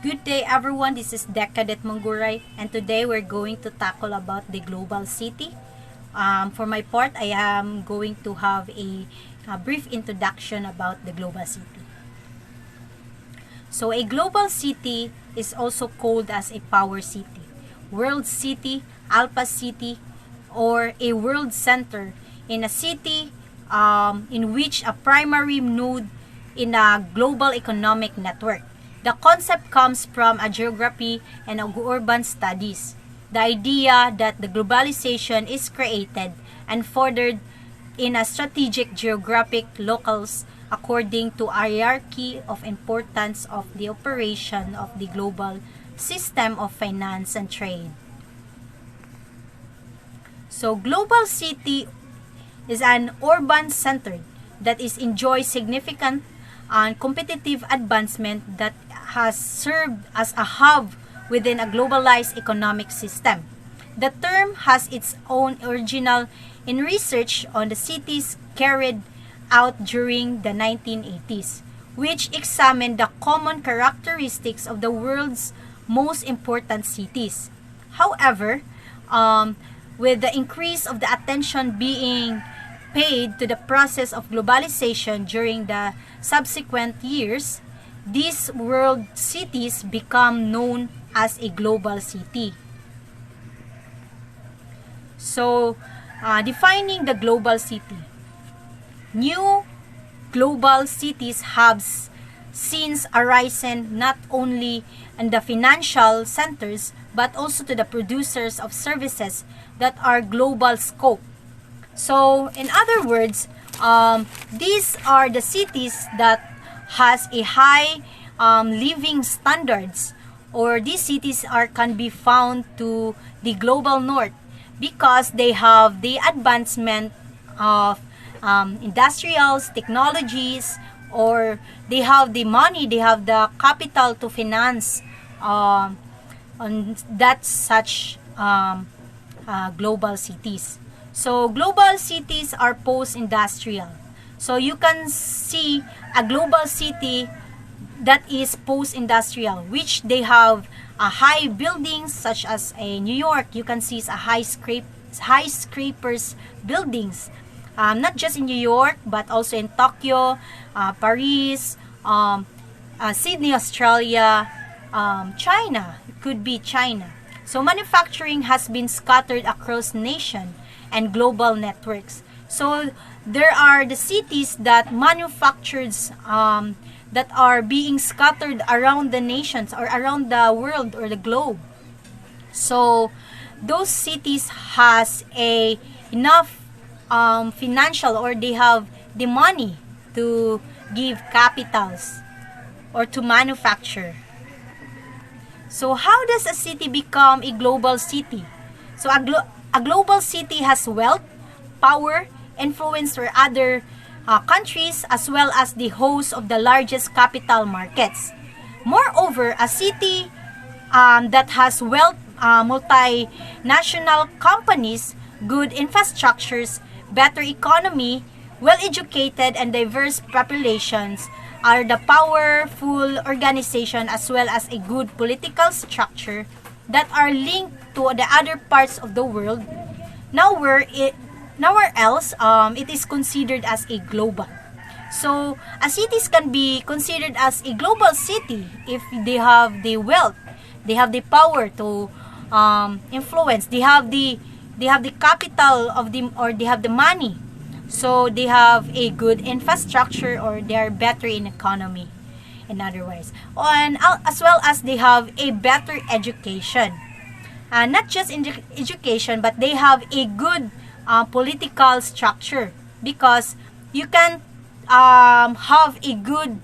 Good day everyone, this is Decadet Mangguray and today we're going to tackle about the global city. For my part, I am going to have a brief introduction about the global city. So a global city is also called as a power city, world city, alpha city, or a world center in a city in which a primary node in a global economic network. The concept comes from a geography and urban studies. The idea that the globalization is created and furthered in a strategic geographic locales according to hierarchy of importance of the operation of the global system of finance and trade. So global city is an urban center that is enjoy significant and competitive advancement that has served as a hub within a globalized economic system. The term has its own original in research on the cities carried out during the 1980s, which examined the common characteristics of the world's most important cities. However, with the increase of the attention being paid to the process of globalization during the subsequent years, these world cities become known as a global city. So, defining the global city. New global cities have since arisen not only in the financial centers but also to the producers of services that are global scope. So, in other words, these are the cities that has a high living standards, or these cities can be found to the global north because they have the advancement of industrials, technologies, or they have the money, they have the capital to finance on that such global cities. So global cities are post-industrial. So you can see a global city that is post-industrial, which they have high buildings such as a New York. You can see a high scrapers buildings, not just in New York but also in Tokyo, Paris, Sydney, Australia, China. It could be China. So manufacturing has been scattered across nation and global networks. So there are the cities that manufactures that are being scattered around the nations or around the world or the globe. So those cities has a enough financial, or they have the money to give capitals or to manufacture. So how does a city become a global city? So a global city has wealth, power, influence for other countries, as well as the host of the largest capital markets. Moreover, a city that has wealth, multinational companies, good infrastructures, better economy, well-educated and diverse populations are the powerful organization as well as a good political structure that are linked to the other parts of the world. Nowhere else it is considered as a global. So a cities can be considered as a global city if they have the wealth, they have the power to influence, they have the capital of the, or they have the money, so they have a good infrastructure, or they are better in economy in other ways, and as well as they have a better education, not just in education but they have a good political structure, because you can have a good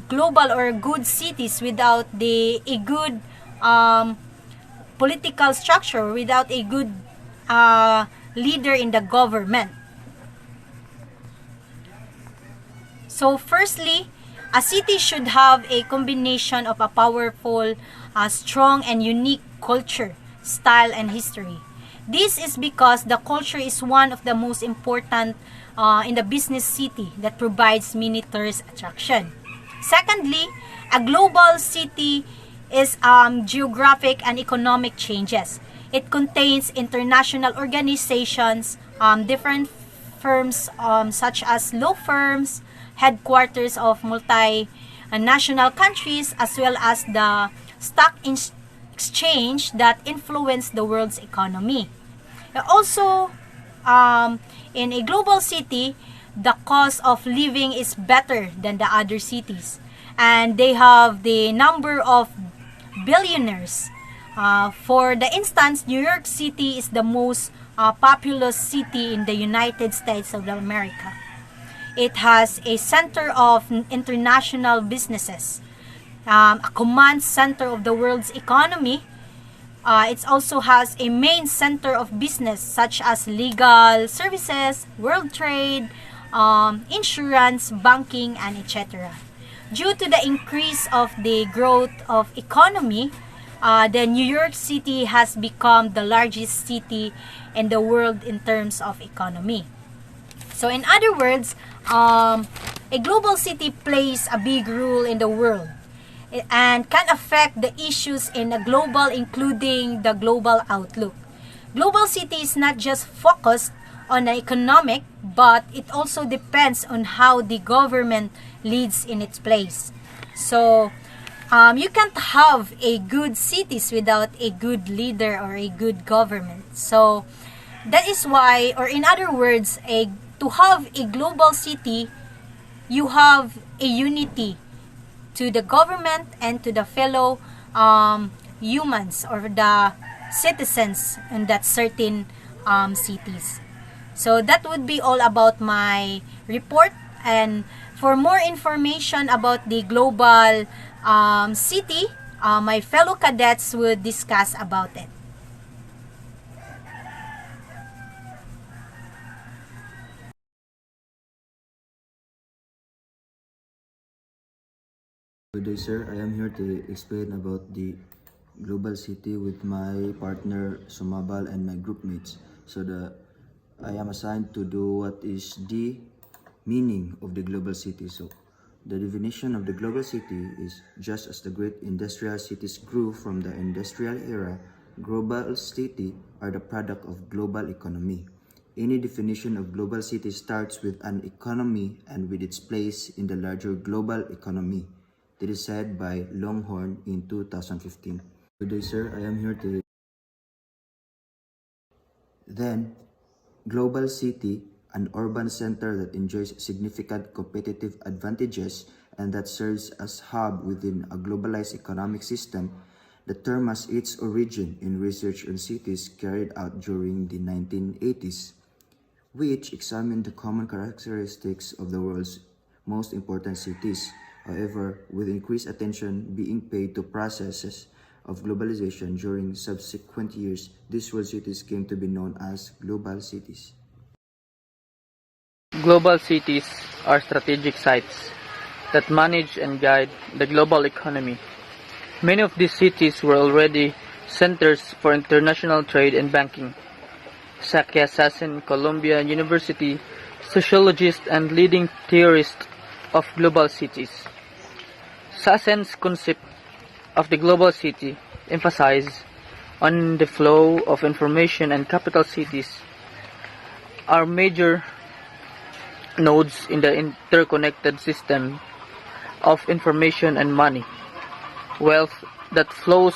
global or good cities without a good political structure, without a good leader in the government. So firstly, a city should have a combination of a powerful, strong and unique culture, style and history. This is because the culture is one of the most important in the business city that provides many tourist attraction. Secondly, A global city is geographic and economic changes. It contains international organizations, different firms such as law firms, headquarters of multinational countries, as well as the exchange that influence the world's economy. Also, in a global city, the cost of living is better than the other cities. And they have the number of billionaires. For the instance, New York City is the most populous city in the United States of America. It has a center of international businesses, a command center of the world's economy. It also has a main center of business such as legal services, world trade, insurance, banking, and etc. Due to the increase of the growth of economy, the New York City has become the largest city in the world in terms of economy. So in other words, a global city plays a big role in the world and can affect the issues in a global, including the global outlook. Global city is not just focused on the economic, but it also depends on how the government leads in its place. So you can't have a good cities without a good leader or a good government. So that is why, or in other words, to have a global city, you have a unity to the government and to the fellow humans or the citizens in that certain cities. So that would be all about my report. And for more information about the global city, my fellow cadets would discuss about it. Good day, sir. I am here to explain about the global city with my partner Sumabal and my group mates. I am assigned to do what is the meaning of the global city. So the definition of the global city is just as the great industrial cities grew from the industrial era, global city are the product of global economy. Any definition of global city starts with an economy and with its place in the larger global economy. That is said by Longhorn in 2015. Good day, sir. I am here to then global city, an urban center that enjoys significant competitive advantages and that serves as hub within a globalized economic system. The term has its origin in research on cities carried out during the 1980s, which examined the common characteristics of the world's most important cities. However, with increased attention being paid to processes of globalization during subsequent years, these world cities came to be known as global cities. Global cities are strategic sites that manage and guide the global economy. Many of these cities were already centers for international trade and banking. Sakya Sassen, Columbia University, sociologist and leading theorist of global cities. Sassen's concept of the global city emphasizes on the flow of information, and capital cities are major nodes in the interconnected system of information and money. Wealth that flows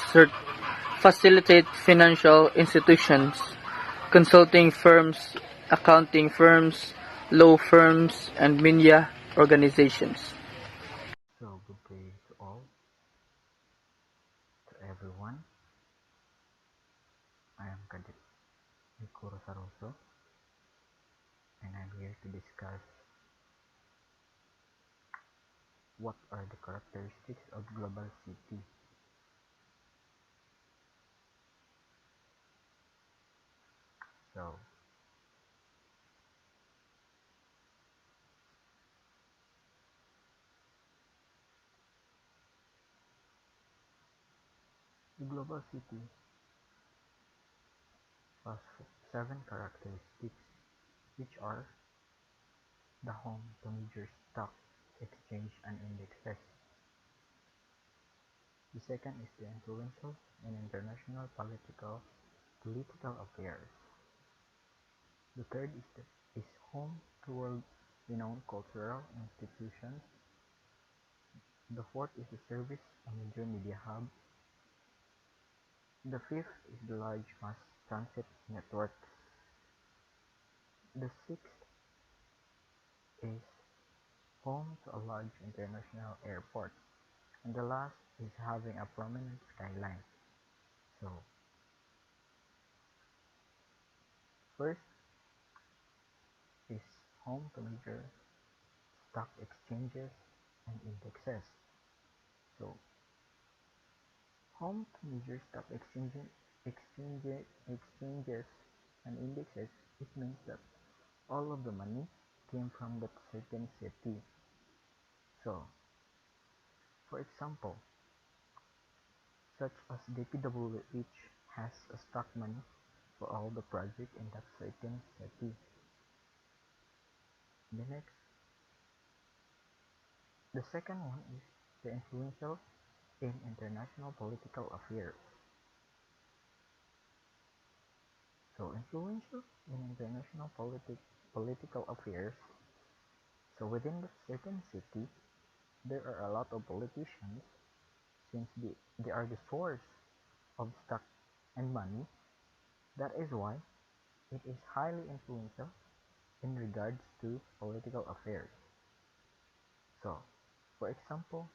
facilitate financial institutions, consulting firms, accounting firms, law firms, and media organizations. So good day to all, to everyone. I am Cadet Nico Rosaroso, and I'm here to discuss what are the characteristics of global city. So the global city has 7 characteristics, which are the home to major stock exchange and indexes, The second is the influential in international political affairs. The third is home to world-renowned cultural institutions. The fourth is the service a major media hub. The fifth is the large mass transit networks. The sixth is home to a large international airport. And the last is having a prominent skyline. So, first is home to major stock exchanges and indexes. So, home to major stock exchanges and indexes, it means that all of the money came from that certain city. So, for example, such as DPWH has a stock money for all the project in that certain city. The second one is the influential in international political affairs. So influential in international political affairs. So within that certain city, there are a lot of politicians since they are the source of stock and money. That is why it is highly influential in regards to political affairs. So, for example,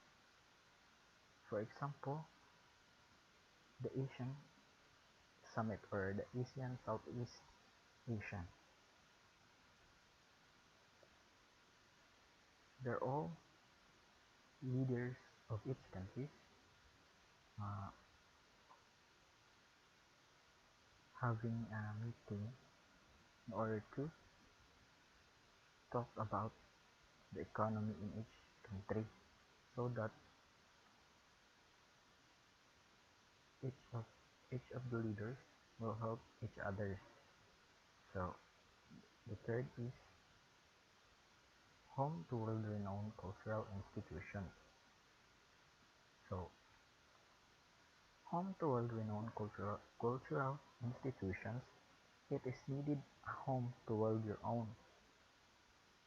the Asian Summit or the ASEAN Southeast Asian, they're all leaders of each country uh, having a meeting in order to talk about the economy in each country so that each of each of the leaders will help each other. So the third is home to world-renowned cultural institutions. So home to world-renowned cultural institutions, it is needed a home to world-renowned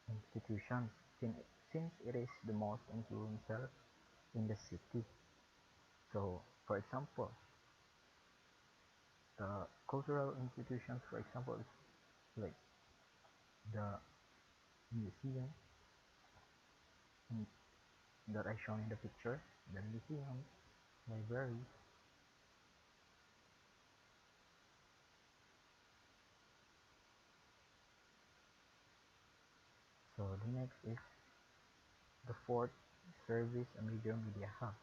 institutions since it is the most influential in the city. So, for example, the cultural institutions, for example, is like the museum that I shown in the picture, the museum, library. So the next is the fourth, service a major media hub.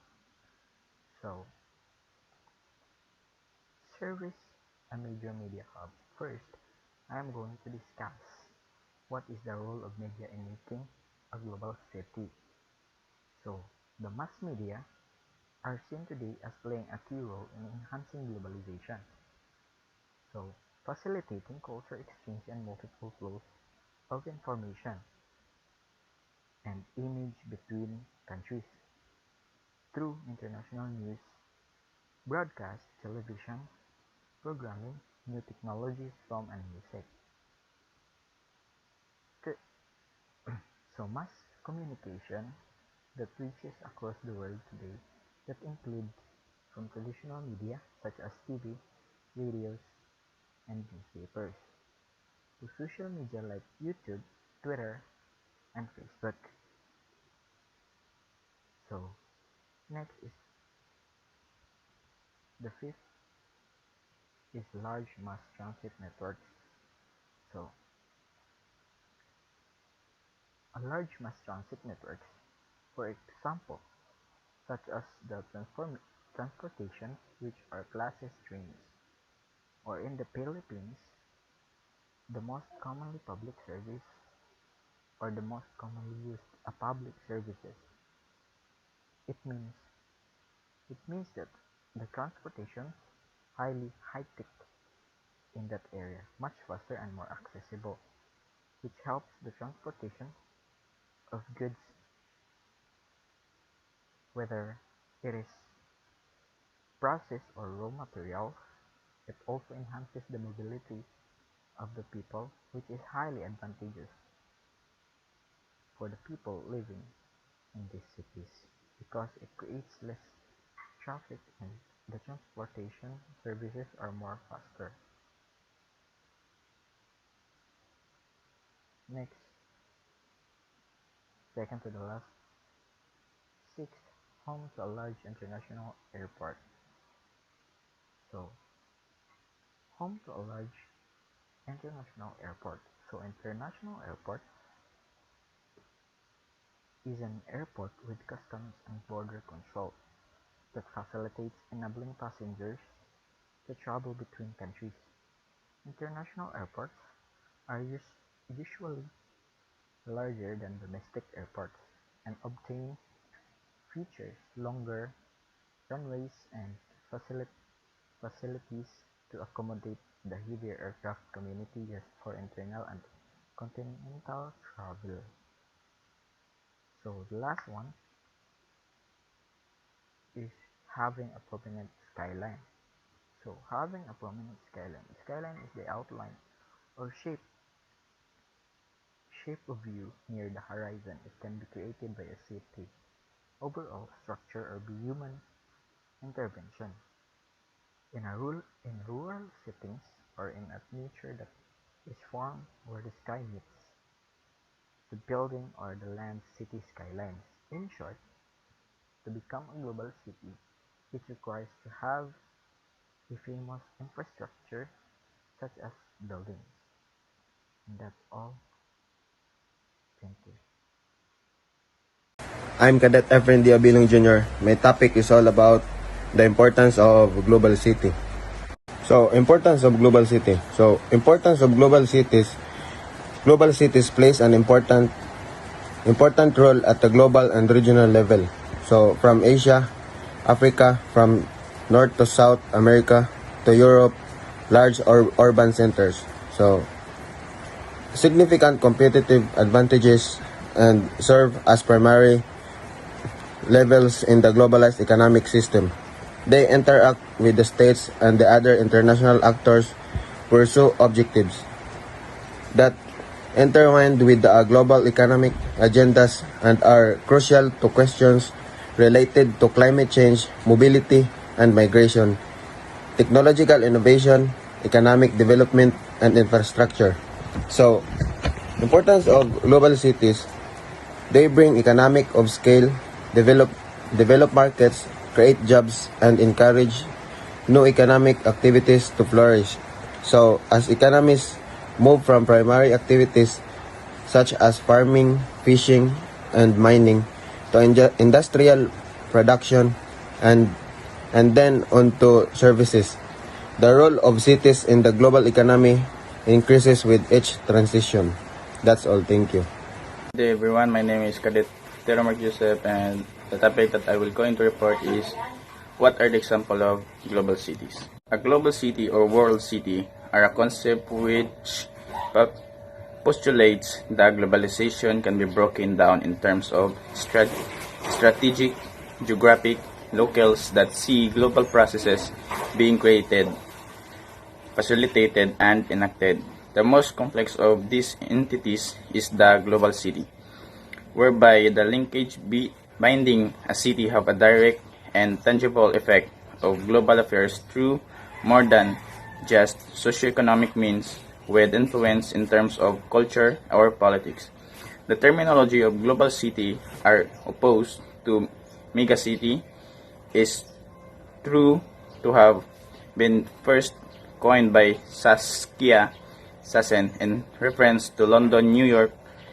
So service a major media hub. First, I am going to discuss what is the role of media in making a global city. So, the mass media are seen today as playing a key role in enhancing globalization. So, facilitating culture exchange and multiple flows of information and image between countries through international news, broadcast, television, programming, new technologies, film, and music. So, mass communication that reaches across the world today that includes from traditional media such as TV, radios, and newspapers to social media like YouTube, Twitter, and Facebook. So, next is the fifth is large mass transit networks. So, a large mass transit networks, for example, such as the transportation which are classes trains, or in the Philippines, the most commonly public service or the most commonly used public services. It means it means that the transportation highly high-tech in that area, much faster and more accessible, which helps the transportation of goods, whether it is process or raw materials. It also enhances the mobility of the people, which is highly advantageous for the people living in these cities because it creates less traffic and the transportation services are more faster. Next, second to the last, sixth, home to a large international airport. So, home to a large international airport. So, international airport is an airport with customs and border control that facilitates enabling passengers to travel between countries. International airports are usually larger than domestic airports and obtain features longer runways and facilities to accommodate the heavier aircraft community used for internal and continental travel. So the last one is having a prominent skyline. So having a prominent skyline. Skyline is the outline or shape of view near the horizon. It can be created by a city, overall structure, or be human intervention. In rural settings or in a nature that is formed where the sky meets the building or the land city skylines. In short, to become a global city, it requires to have a famous infrastructure such as buildings. And that's all. Thank you. I'm Cadet Efren D. Abilong Jr. My topic is all about the importance of global city. So, importance of global city. So, importance of global cities. Global cities plays an important role at the global and regional level. So, from Asia, Africa, from North to South America to Europe, large or urban centers. So, significant competitive advantages and serve as primary levels in the globalized economic system. They interact with the states and the other international actors pursue objectives that intertwined with the global economic agendas and are crucial to questions related to climate change, mobility, and migration, technological innovation, economic development, and infrastructure. So, importance of global cities, they bring economic of scale, develop markets, create jobs, and encourage new economic activities to flourish. So, as economies move from primary activities such as farming, fishing, and mining to industrial production and then onto services, the role of cities in the global economy increases with each transition. That's all. Thank you. Good day everyone, my name is Cadet Teromark Joseph and the topic that I will going to report is what are the example of global cities. A global city or world city are a concept which postulates that globalization can be broken down in terms of strategic, geographic, locales that see global processes being created, facilitated, and enacted. The most complex of these entities is the global city, whereby the linkage binding a city have a direct and tangible effect of global affairs through more than just socioeconomic means with influence in terms of culture or politics. The terminology of global city are opposed to megacity is true to have been first coined by Saskia Sassen in reference to London, New York,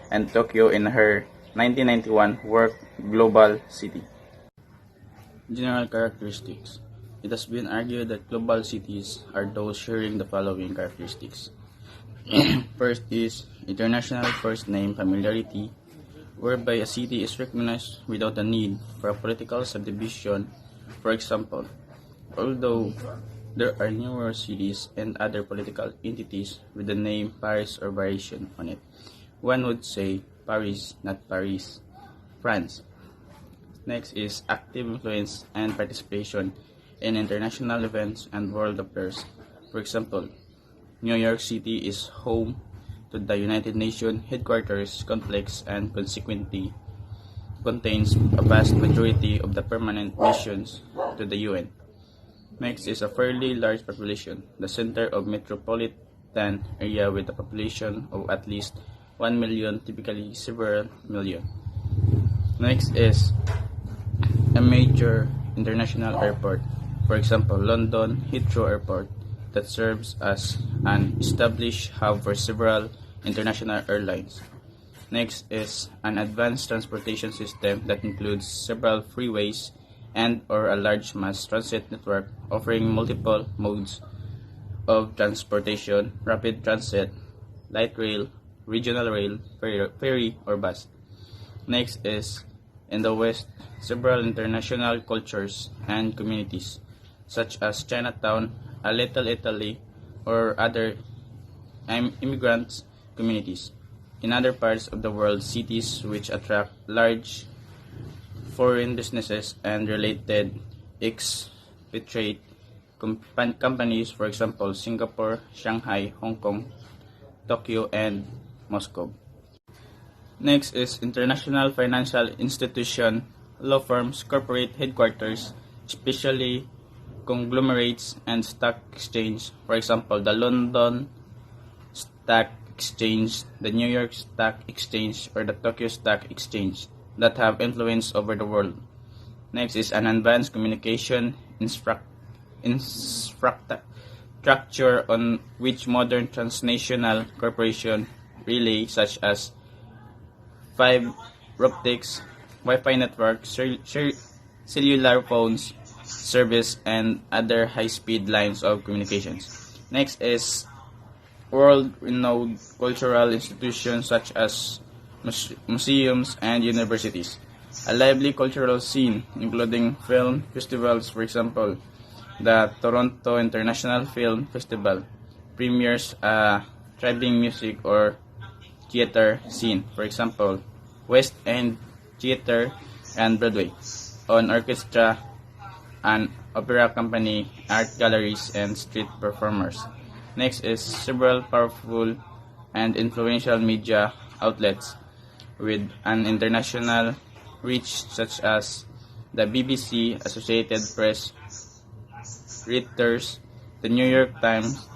and Tokyo in her 1991 work Global City. General characteristics. It has been argued that global cities are those sharing the following characteristics. First is international first name familiarity, whereby a city is recognized without the need for a political subdivision. For example, although there are numerous cities and other political entities with the name Paris or variation on it, one would say Paris, not Paris, France. Next is active influence and participation in international events and world affairs. For example, New York City is home to the United Nations headquarters complex and consequently contains a vast majority of the permanent missions to the UN. Next is a fairly large population, the center of metropolitan area with a population of at least 1 million, typically several million. Next is a major international airport, for example, London Heathrow Airport, that serves as an established hub for several international airlines. Next is an advanced transportation system that includes several freeways and or a large mass transit network offering multiple modes of transportation, rapid transit, light rail, regional rail, ferry or bus. Next is in the West, several international cultures and communities such as Chinatown, A Little Italy, or other immigrant communities. In other parts of the world, cities which attract large foreign businesses and related expatriate companies, for example, Singapore, Shanghai, Hong Kong, Tokyo, and Moscow. Next is international financial institution, law firms, corporate headquarters, especially conglomerates and stock exchange, for example, the London Stock Exchange, the New York Stock Exchange, or the Tokyo Stock Exchange that have influence over the world. Next is an advanced communication infrastructure on which modern transnational corporations rely, such as fiber optics, Wi-Fi network, cellular phones, service, and other high-speed lines of communications. Next is world-renowned cultural institutions such as museums and universities. A lively cultural scene, including film festivals, for example, the Toronto International Film Festival premieres a thriving music or theater scene, for example, West End Theater and Broadway, on orchestra and opera company, art galleries, and street performers. Next is several powerful and influential media outlets with an international reach such as the BBC, Associated Press, Reuters, the New York Times,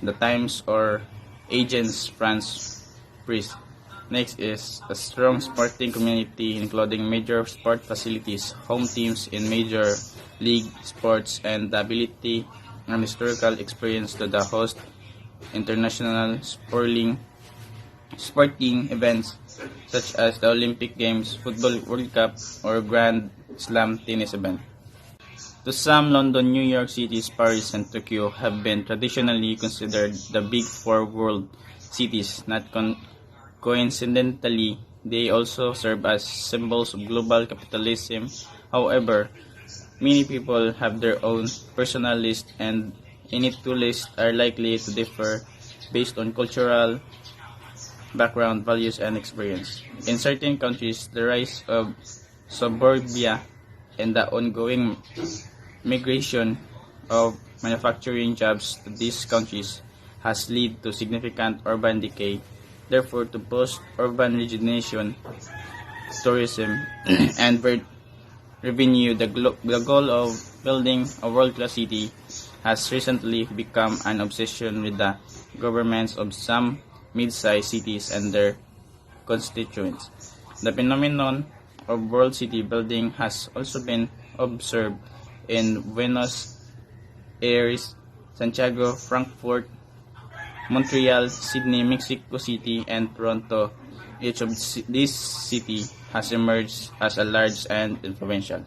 the Times, or Agence France-Presse. Next is a strong sporting community including major sport facilities, home teams in major league sports, and the ability and historical experience to the host international sporting events such as the Olympic Games, Football World Cup, or Grand Slam tennis event. To some, London, New York City, Paris, and Tokyo have been traditionally considered the big four world cities. Not coincidentally, they also serve as symbols of global capitalism. However, many people have their own personal list, and any two lists are likely to differ based on cultural background, values, and experience. In certain countries, the rise of suburbia and the ongoing migration of manufacturing jobs to these countries has led to significant urban decay. Therefore, to boost urban regeneration, tourism, and revenue, the goal of building a world-class city has recently become an obsession with the governments of some mid-sized cities and their constituents. The phenomenon of world city building has also been observed in Buenos Aires, Santiago, Frankfurt, Montreal, Sydney, Mexico City, and Toronto. Each of these cities has emerged as a large and influential.